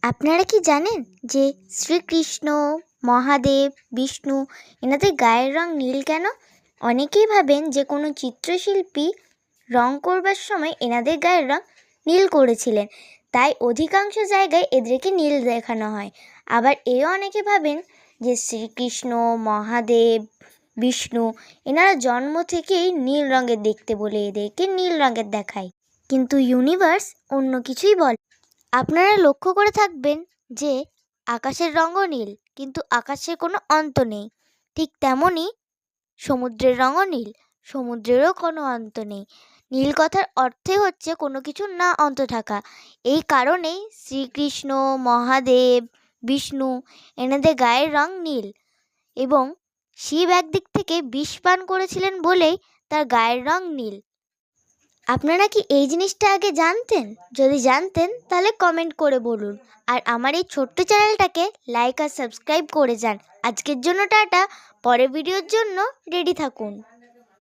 আপনারা কি জানেন যে শ্রীকৃষ্ণ, মহাদেব, বিষ্ণু এনাদের গায়ের রং নীল কেন? অনেকেই ভাবেন যে কোনো চিত্রশিল্পী রং করবার সময় এনাদের গায়ের রং নীল করেছিলেন, তাই অধিকাংশ জায়গায় এদেরকে নীল দেখানো হয়। আবার এও অনেকে ভাবেন যে শ্রীকৃষ্ণ, মহাদেব, বিষ্ণু এনারা জন্ম থেকেই নীল রঙের দেখতে বলে এদেরকে নীল রঙের দেখায়। কিন্তু ইউনিভার্স অন্য কিছুই বলে। আপনারা লক্ষ্য করে থাকবেন যে আকাশের রঙও নীল, কিন্তু আকাশের কোনো অন্ত নেই। ঠিক তেমনই সমুদ্রের রঙও নীল, সমুদ্রেরও কোনো অন্ত নেই। নীল কথার অর্থই হচ্ছে কোনো কিছুর না অন্ত থাকা। এই কারণেই শ্রীকৃষ্ণ, মহাদেব, বিষ্ণু এনাদের গায়ের রং নীল। এবং শিব একদিক থেকে বিষ পান করেছিলেন বলেই তার গায়ের রং নীল। আপনারা কি এই জিনিসটা আগে জানতেন? যদি জানতেন তাহলে কমেন্ট করে বলুন। আর আমার এই ছোট্ট চ্যানেলটাকে লাইক আর সাবস্ক্রাইব করে যান। আজকের জন্য টাটা, পরের ভিডিওর জন্য রেডি থাকুন।